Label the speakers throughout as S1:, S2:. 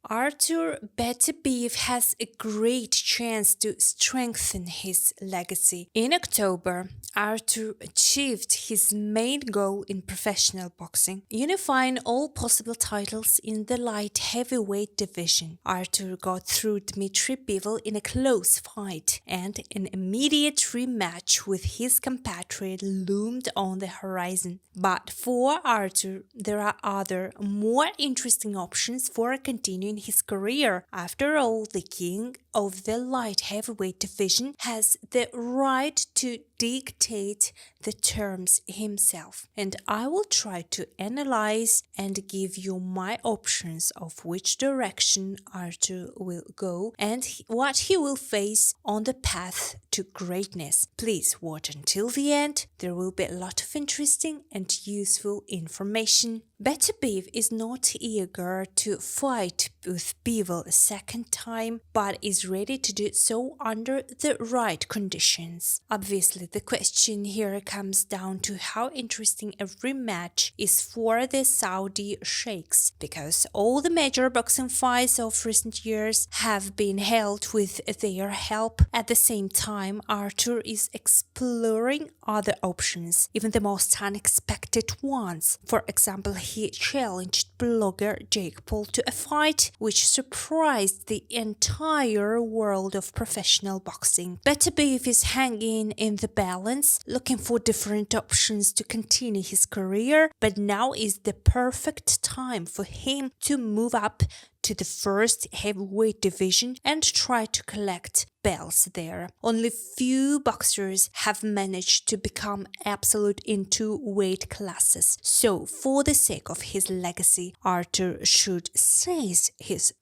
S1: Artur Beterbiev has a great chance to strengthen his legacy. In October, Artur achieved his main goal in professional boxing, unifying all possible titles in the light heavyweight division. Artur got through Dmitry Bivol in a close fight, and an immediate rematch with his compatriot loomed on the horizon. But for Artur, there are other, more interesting options for continuing his career. After all, the king of the light heavyweight division has the right to dictate the terms himself, and I will try to analyze and give you my options of which direction Artur will go and what he will face on the path to greatness. Please watch until the end, there will be a lot of interesting and useful information. Beterbiev is not eager to fight with Bivol a second time, but is ready to do so under the right conditions. Obviously, the question here comes down to how interesting a rematch is for the Saudi sheikhs, because all the major boxing fights of recent years have been held with their help. At the same time, Artur is exploring other options, even the most unexpected ones. For example, he challenged blogger Jake Paul to a fight which surprised the entire world of professional boxing. Beterbiev is hanging in the balance, looking for different options to continue his career, but now is the perfect time for him to move up to the first heavyweight division and try to collect belts there. Only few boxers have managed to become absolute in two weight classes. So, for the sake of his legacy, Artur should seize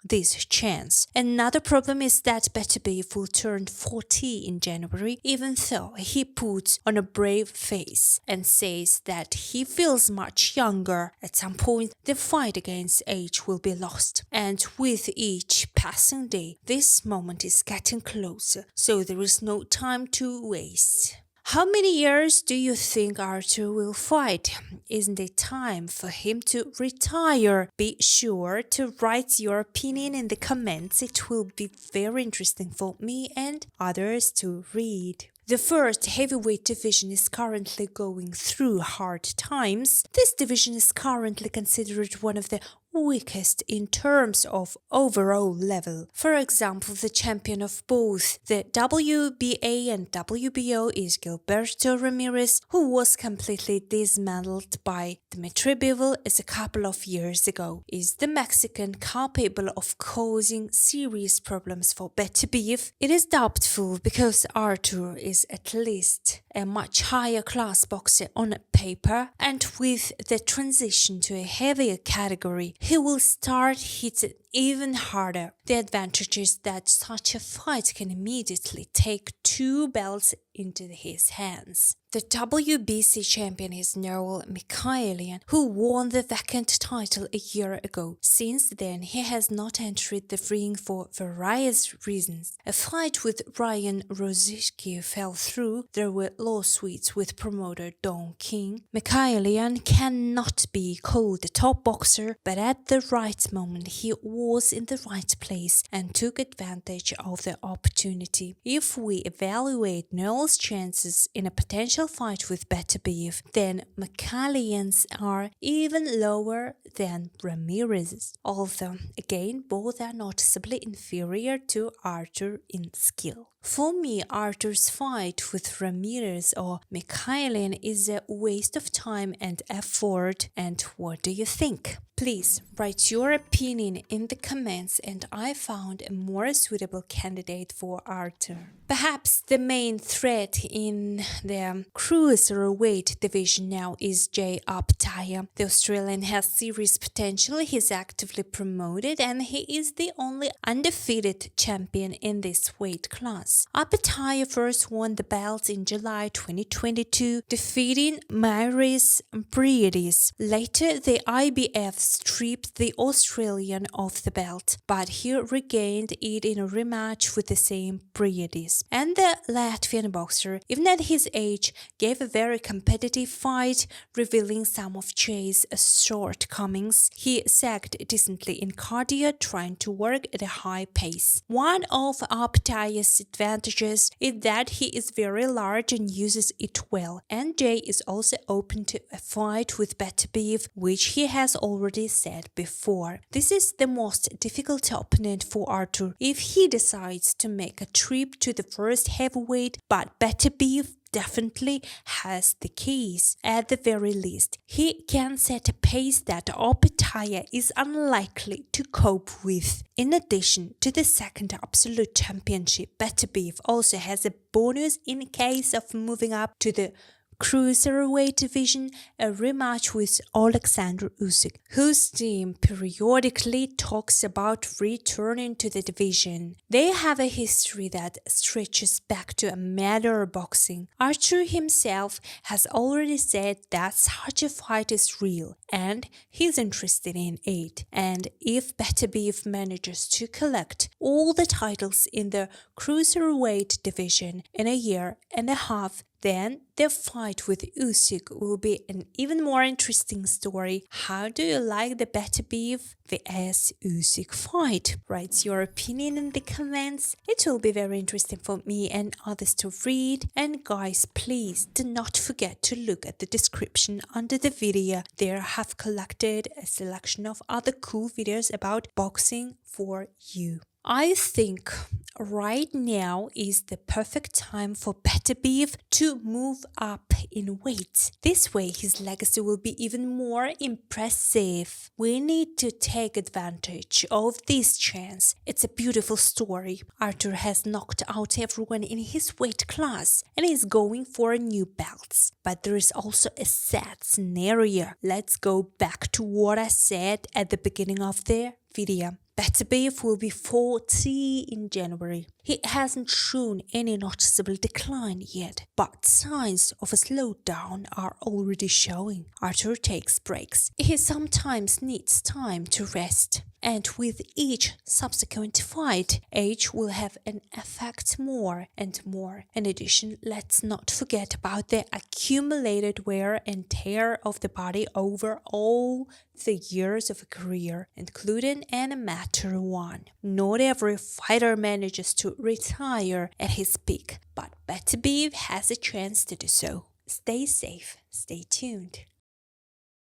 S1: this chance. Another problem is that Beterbiev will turn 40 in January, even though he puts on a brave face and says that he feels much younger. At some point, the fight against age will be lost, and with each passing day, this moment is getting closer, so there is no time to waste. How many years do you think Artur will fight? Isn't it time for him to retire? Be sure to write your opinion in the comments. It will be very interesting for me and others to read. The first heavyweight division is currently going through hard times. This division is currently considered one of the weakest in terms of overall level. For example, the champion of both the WBA and WBO is Gilberto Ramirez, who was completely dismantled by Dmitry Bivol a couple of years ago. Is the Mexican capable of causing serious problems for Beterbiev? It is doubtful, because Artur is at least a much higher class boxer on paper, and with the transition to a heavier category, he will start hitting even harder. The advantage is that such a fight can immediately take two belts into his hands. The WBC champion is Noel Mikhailian, who won the vacant title a year ago. Since then, he has not entered the ring for various reasons. A fight with Ryan Rosicky fell through. There were lawsuits with promoter Don King. Mikhailian cannot be called a top boxer, but at the right moment he was in the right place and took advantage of the opportunity. If we evaluate Noel's chances in a potential fight with Beterbiev, then Mikhailian's are even lower than Ramirez's, although again both are noticeably inferior to Artur in skill. For me, Artur's fight with Ramirez or Mikhailian is a waste of time and effort. And what do you think? Please write your opinion in the comments, and I found a more suitable candidate for Artur. Perhaps the main threat in the cruiserweight division now is Jai Opetaia. The Australian has serious potential, he is actively promoted, and he is the only undefeated champion in this weight class. Opetaia first won the belt in July 2022, defeating Myris Briedis. Later, the IBF stripped the Australian of the belt, but he regained it in a rematch with the same Briedis. And the Latvian boxer, even at his age, gave a very competitive fight, revealing some of Jai's shortcomings. He sagged decently in cardio, trying to work at a high pace. One of Opetaia's advantages is that he is very large and uses it well, and Jai is also open to a fight with Beterbiev, which he has already said before. This is the most difficult opponent for Artur if he decides to make a trip to the first heavyweight, but Beterbiev definitely has the keys. At the very least, he can set a pace that Opetaia is unlikely to cope with. In addition to the second absolute championship, Beterbiev also has a bonus in case of moving up to the cruiserweight division, a rematch with Oleksandr Usyk, whose team periodically talks about returning to the division. They have a history that stretches back to amateur boxing. Artur himself has already said that such a fight is real, and he's interested in it. And if Beterbiev manages to collect all the titles in the cruiserweight division in a year and a half, then the fight with Usyk will be an even more interesting story. How do you like the Beterbiev vs Usyk fight? Write your opinion in the comments. It will be very interesting for me and others to read. And guys, please do not forget to look at the description under the video. There I have collected a selection of other cool videos about boxing for you. I think right now is the perfect time for Beterbiev to move up in weight. This way his legacy will be even more impressive. We need to take advantage of this chance. It's a beautiful story. Artur has knocked out everyone in his weight class and is going for new belts. But there is also a sad scenario. Let's go back to what I said at the beginning of the video. Beterbiev will be 40 in January. He hasn't shown any noticeable decline yet, but signs of a slowdown are already showing. Artur takes breaks. He sometimes needs time to rest. And with each subsequent fight, age will have an effect more and more. In addition, let's not forget about the accumulated wear and tear of the body over all the years of a career, including an amateur one. Not every fighter manages to retire at his peak, but Beterbiev has a chance to do so. Stay safe, stay tuned.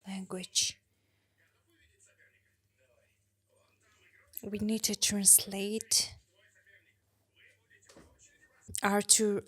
S1: Language. We need to translate. Artur